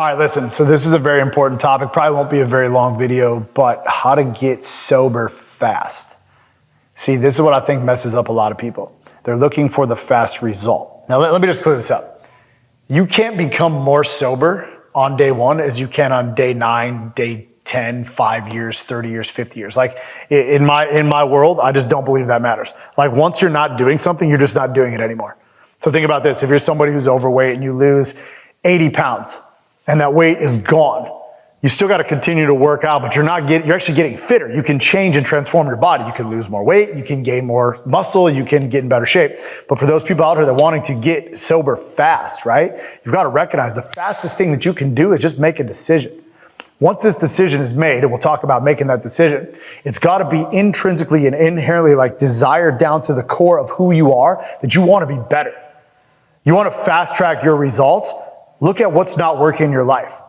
All right, listen, so this is a very important topic. Probably won't be a very long video, but how to get sober fast. See, this is what I think messes up a lot of people. They're looking for the fast result. Now, let me just clear this up. You can't become more sober on day one as you can on day 9, day 10, 5 years, 30 years, 50 years. Like in my world, I just don't believe that matters. Like once you're not doing something, you're just not doing it anymore. So think about this. If you're somebody who's overweight and you lose 80 pounds and that weight is gone, you still got to continue to work out, but you're actually getting fitter. You can change and transform your body. You can lose more weight. You can gain more muscle. You can get in better shape. But for those people out here that are wanting to get sober fast, right? You've got to recognize the fastest thing that you can do is just make a decision. Once this decision is made, and we'll talk about making that decision, it's got to be intrinsically and inherently like desired down to the core of who you are, that you want to be better. You want to fast track your results? Look at what's not working in your life.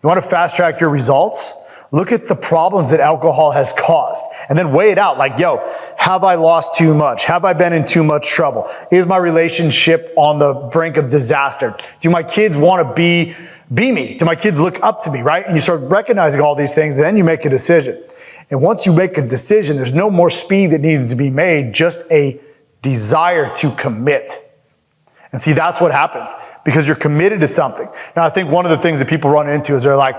You want to fast track your results? Look at the problems that alcohol has caused and then weigh it out. Like, yo, have I lost too much? Have I been in too much trouble? Is my relationship on the brink of disaster? Do my kids want to be me? Do my kids look up to me, right? And you start recognizing all these things, then you make a decision. And once you make a decision, there's no more speed that needs to be made, just a desire to commit. And see, that's what happens because you're committed to something. Now, I think one of the things that people run into is they're like,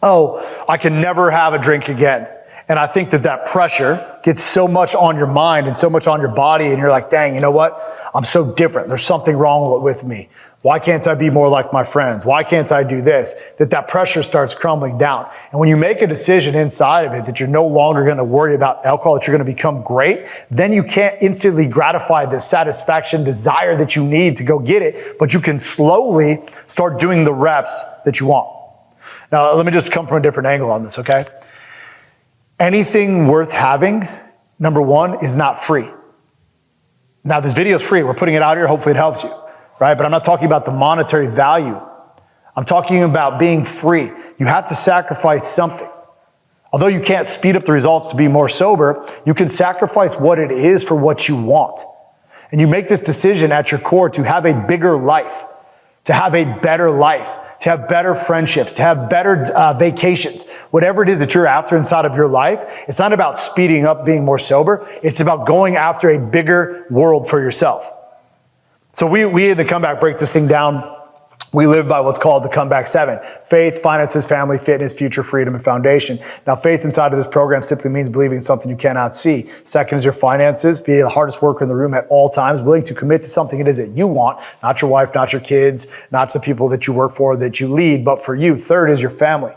oh, I can never have a drink again. And I think that pressure gets so much on your mind and so much on your body. And you're like, dang, you know what? I'm so different. There's something wrong with me. Why can't I be more like my friends? Why can't I do this? That pressure starts crumbling down. And when you make a decision inside of it that you're no longer going to worry about alcohol, that you're going to become great, then you can't instantly gratify the satisfaction, desire that you need to go get it, but you can slowly start doing the reps that you want. Now, let me just come from a different angle on this, okay? Anything worth having, number one, is not free. Now, this video is free. We're putting it out here. Hopefully it helps you. Right? But I'm not talking about the monetary value. I'm talking about being free. You have to sacrifice something. Although you can't speed up the results to be more sober, you can sacrifice what it is for what you want. And you make this decision at your core to have a bigger life, to have a better life, to have better friendships, to have better vacations. Whatever it is that you're after inside of your life, it's not about speeding up being more sober. It's about going after a bigger world for yourself. So we in the Comeback break this thing down. We live by what's called the Comeback 7. Faith, finances, family, fitness, future, freedom, and foundation. Now, faith inside of this program simply means believing in something you cannot see. Second is your finances. Be the hardest worker in the room at all times, willing to commit to something it is that you want, not your wife, not your kids, not the people that you work for, that you lead, but for you. Third is your family.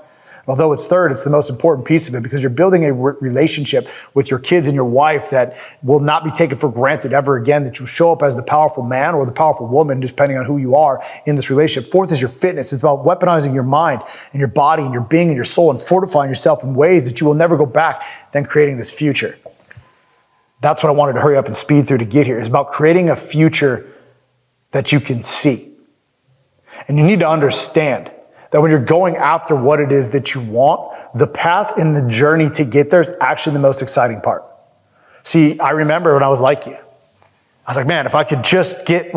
Although it's third, it's the most important piece of it because you're building a relationship with your kids and your wife that will not be taken for granted ever again, that you'll show up as the powerful man or the powerful woman, depending on who you are in this relationship. Fourth is your fitness. It's about weaponizing your mind and your body and your being and your soul and fortifying yourself in ways that you will never go back, then creating this future. That's what I wanted to hurry up and speed through to get here. It's about creating a future that you can see. And you need to understand that when you're going after what it is that you want, the path and the journey to get there is actually the most exciting part. See, I remember when I was like you. I was like, man, if I could just get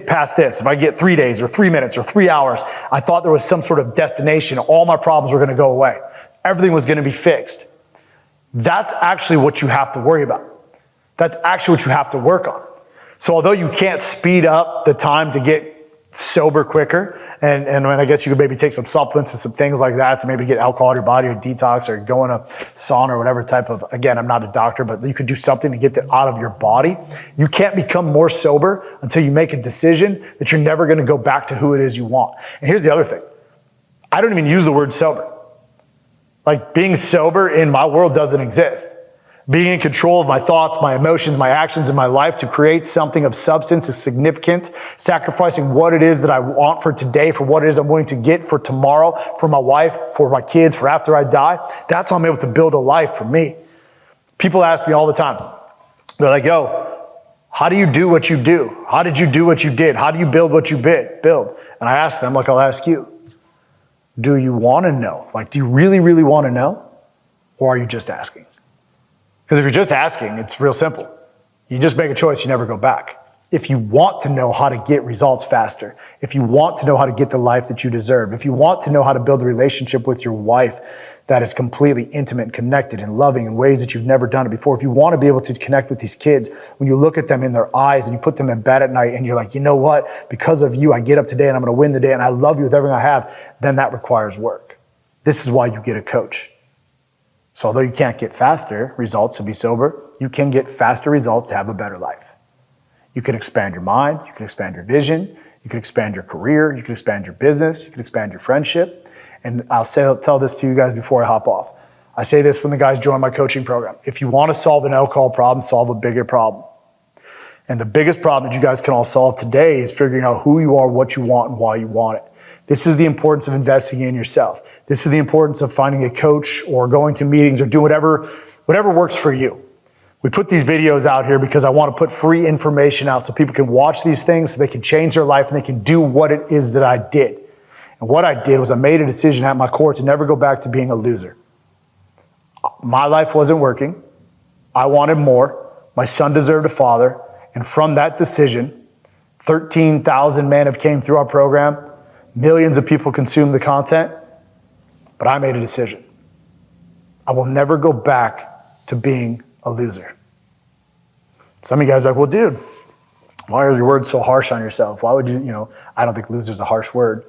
past this, if I get 3 days or 3 minutes or 3 hours, I thought there was some sort of destination. All my problems were going to go away. Everything was going to be fixed. That's actually what you have to worry about. That's actually what you have to work on. So although you can't speed up the time to get sober quicker, and I guess you could maybe take some supplements and some things like that to maybe get alcohol out of your body or detox or go in a sauna or whatever type of, again, I'm not a doctor, but you could do something to get that out of your body. You can't become more sober until you make a decision that you're never going to go back to who it is you want. And here's the other thing. I don't even use the word sober. Like being sober in my world doesn't exist. Being in control of my thoughts, my emotions, my actions in my life to create something of substance, of significance, sacrificing what it is that I want for today, for what it is I'm willing to get for tomorrow, for my wife, for my kids, for after I die. That's how I'm able to build a life for me. People ask me all the time. They're like, yo, how do you do what you do? How did you do what you did? How do you build what you build? And I ask them, like I'll ask you, do you want to know? Like, do you really, really want to know? Or are you just asking? Because if you're just asking, it's real simple. You just make a choice, you never go back. If you want to know how to get results faster, if you want to know how to get the life that you deserve, if you want to know how to build a relationship with your wife that is completely intimate and connected and loving in ways that you've never done it before, if you want to be able to connect with these kids, when you look at them in their eyes and you put them in bed at night and you're like, you know what, because of you, I get up today and I'm going to win the day and I love you with everything I have, then that requires work. This is why you get a coach. So although you can't get faster results to be sober, you can get faster results to have a better life. You can expand your mind, you can expand your vision, you can expand your career, you can expand your business, you can expand your friendship. And I'll tell this to you guys before I hop off. I say this when the guys join my coaching program. If you want to solve an alcohol problem, solve a bigger problem. And the biggest problem that you guys can all solve today is figuring out who you are, what you want, and why you want it. This is the importance of investing in yourself. This is the importance of finding a coach or going to meetings or doing whatever works for you. We put these videos out here because I want to put free information out so people can watch these things so they can change their life and they can do what it is that I did. And what I did was I made a decision at my core to never go back to being a loser. My life wasn't working. I wanted more. My son deserved a father. And from that decision, 13,000 men have came through our program. Millions of people consume the content. But I made a decision. I will never go back to being a loser. Some of you guys are like, well, dude, why are your words so harsh on yourself? Why would you, I don't think loser is a harsh word.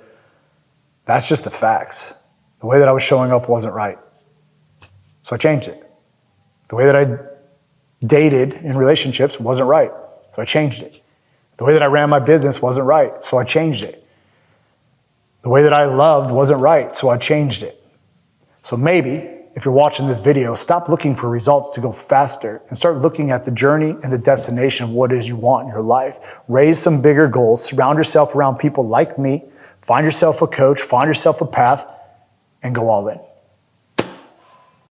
That's just the facts. The way that I was showing up wasn't right. So I changed it. The way that I dated in relationships wasn't right. So I changed it. The way that I ran my business wasn't right. So I changed it. The way that I loved wasn't right. So I changed it. So maybe if you're watching this video, stop looking for results to go faster and start looking at the journey and the destination of what it is you want in your life. Raise some bigger goals. Surround yourself around people like me. Find yourself a coach. Find yourself a path and go all in.